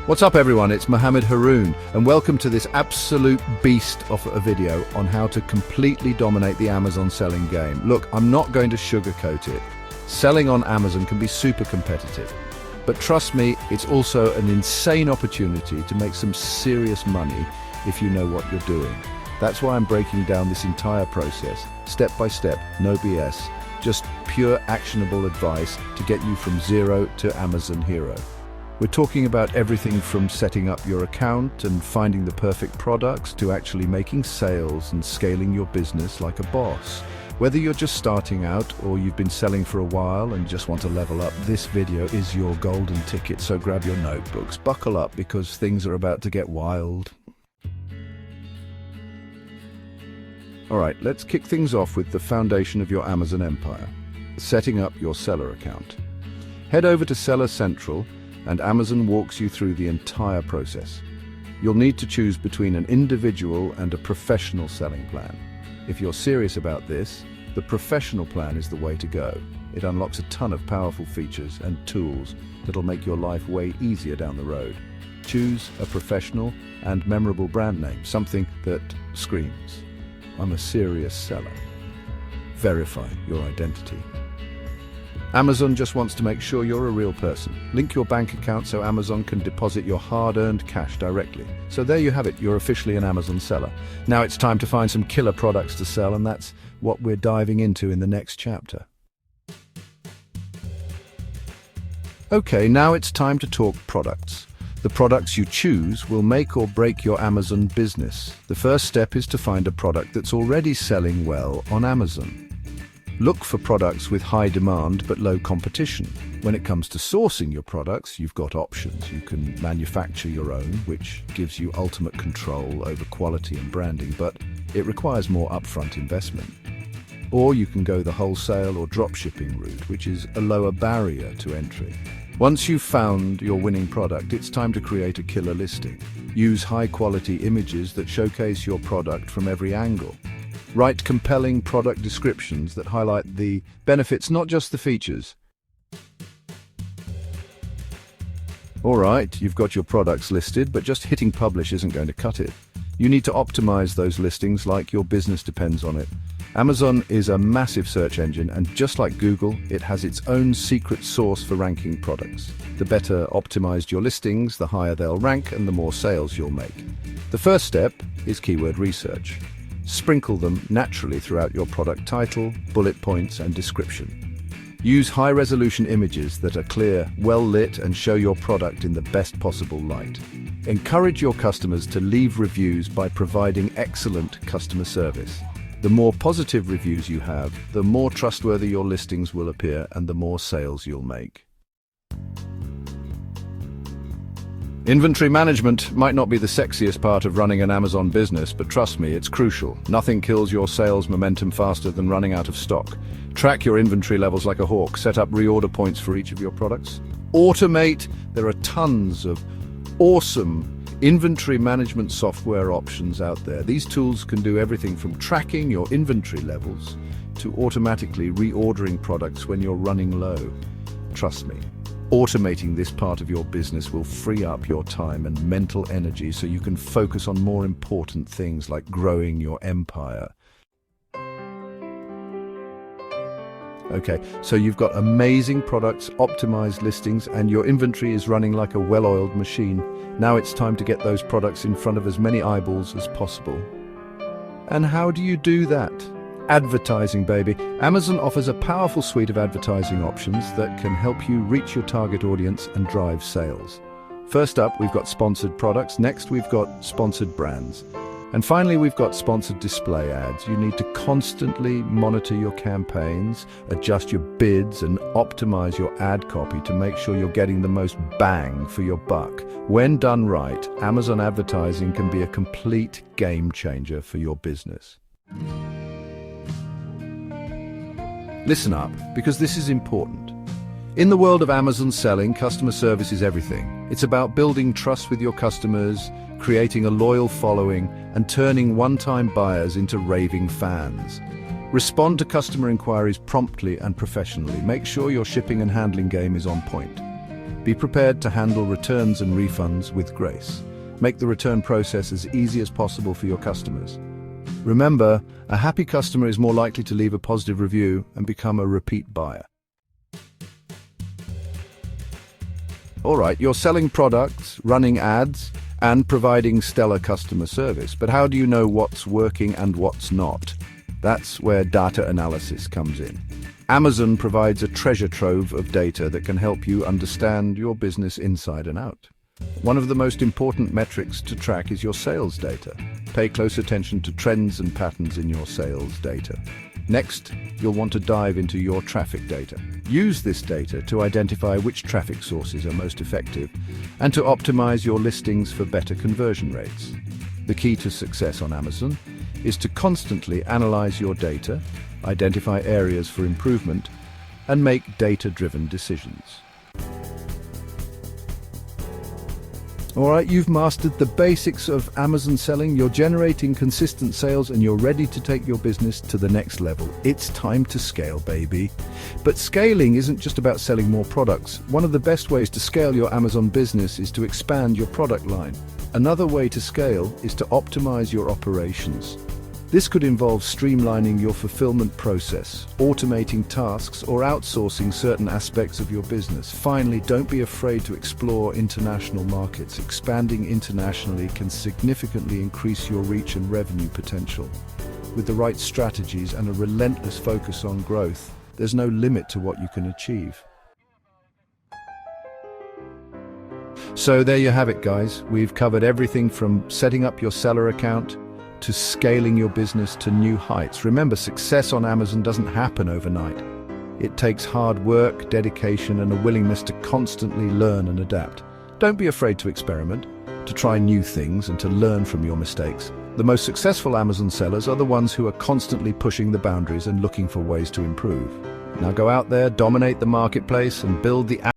What's up everyone, it's Mohammed Haroon and welcome to this absolute beast of a video on how to completely dominate the Amazon selling game. Look, I'm not going to sugarcoat it. Selling on Amazon can be super competitive, but trust me, it's also an insane opportunity to make some serious money if you know what you're doing. That's why I'm breaking down this entire process, step by step, no BS, just pure actionable advice to get you from zero to Amazon hero. We're talking about everything from setting up your account and finding the perfect products to actually making sales and scaling your business like a boss. Whether you're just starting out or you've been selling for a while and just want to level up, this video is your golden ticket, so grab your notebooks, buckle up because things are about to get wild. Alright, let's kick things off with the foundation of your Amazon empire, setting up your seller account. Head over to Seller Central and Amazon walks you through the entire process. You'll need to choose between an individual and a professional selling plan. If you're serious about this, the professional plan is the way to go. It unlocks a ton of powerful features and tools that'll make your life way easier down the road. Choose a professional and memorable brand name, something that screams, "I'm a serious seller." Verify your identity. Amazon just wants to make sure you're a real person. Link your bank account so Amazon can deposit your hard-earned cash directly. So there you have it, you're officially an Amazon seller. Now it's time to find some killer products to sell, and that's what we're diving into in the next chapter. Okay, now it's time to talk products. The products you choose will make or break your Amazon business. The first step is to find a product that's already selling well on Amazon. Look for products with high demand but low competition. When it comes to sourcing your products, you've got options. You can manufacture your own, which gives you ultimate control over quality and branding, but it requires more upfront investment. Or you can go the wholesale or dropshipping route, which is a lower barrier to entry. Once you've found your winning product, it's time to create a killer listing. Use high-quality images that showcase your product from every angle. Write compelling product descriptions that highlight the benefits, not just the features. Alright, you've got your products listed, but just hitting publish isn't going to cut it. You need to optimize those listings like your business depends on it. Amazon is a massive search engine, and just like Google, it has its own secret sauce for ranking products. The better optimized your listings, the higher they'll rank and the more sales you'll make. The first step is keyword research. Sprinkle them naturally throughout your product title, bullet points, and description. Use high-resolution images that are clear, well-lit, and show your product in the best possible light. Encourage your customers to leave reviews by providing excellent customer service. The more positive reviews you have, the more trustworthy your listings will appear and the more sales you'll make. Inventory management might not be the sexiest part of running an Amazon business, but trust me, it's crucial. Nothing kills your sales momentum faster than running out of stock. Track your inventory levels like a hawk. Set up reorder points for each of your products. Automate. There are tons of awesome inventory management software options out there. These tools can do everything from tracking your inventory levels to automatically reordering products when you're running low. Trust me. Automating this part of your business will free up your time and mental energy so you can focus on more important things like growing your empire. Okay, so you've got amazing products, optimized listings, and your inventory is running like a well-oiled machine. Now it's time to get those products in front of as many eyeballs as possible. And how do you do that? Advertising, baby. Amazon offers a powerful suite of advertising options that can help you reach your target audience and drive sales. First up, we've got sponsored products. Next, we've got sponsored brands. And finally, we've got sponsored display ads. You need to constantly monitor your campaigns, adjust your bids, and optimize your ad copy to make sure you're getting the most bang for your buck. When done right, Amazon advertising can be a complete game changer for your business. Listen up, because this is important. In the world of Amazon selling, customer service is everything. It's about building trust with your customers, creating a loyal following, and turning one-time buyers into raving fans. Respond to customer inquiries promptly and professionally. Make sure your shipping and handling game is on point. Be prepared to handle returns and refunds with grace. Make the return process as easy as possible for your customers. Remember, a happy customer is more likely to leave a positive review and become a repeat buyer. All right, you're selling products, running ads, and providing stellar customer service. But how do you know what's working and what's not? That's where data analysis comes in. Amazon provides a treasure trove of data that can help you understand your business inside and out. One of the most important metrics to track is your sales data. Pay close attention to trends and patterns in your sales data. Next, you'll want to dive into your traffic data. Use this data to identify which traffic sources are most effective and to optimize your listings for better conversion rates. The key to success on Amazon is to constantly analyze your data, identify areas for improvement, and make data-driven decisions. All right, you've mastered the basics of Amazon selling, you're generating consistent sales, and you're ready to take your business to the next level. It's time to scale, baby. But scaling isn't just about selling more products. One of the best ways to scale your Amazon business is to expand your product line. Another way to scale is to optimize your operations. This could involve streamlining your fulfillment process, automating tasks, or outsourcing certain aspects of your business. Finally, don't be afraid to explore international markets. Expanding internationally can significantly increase your reach and revenue potential. With the right strategies and a relentless focus on growth, there's no limit to what you can achieve. So there you have it, guys. We've covered everything from setting up your seller account to scaling your business to new heights. Remember, success on Amazon doesn't happen overnight. It takes hard work, dedication, and a willingness to constantly learn and adapt. Don't be afraid to experiment, to try new things, and to learn from your mistakes. The most successful Amazon sellers are the ones who are constantly pushing the boundaries and looking for ways to improve. Now go out there, dominate the marketplace, and build the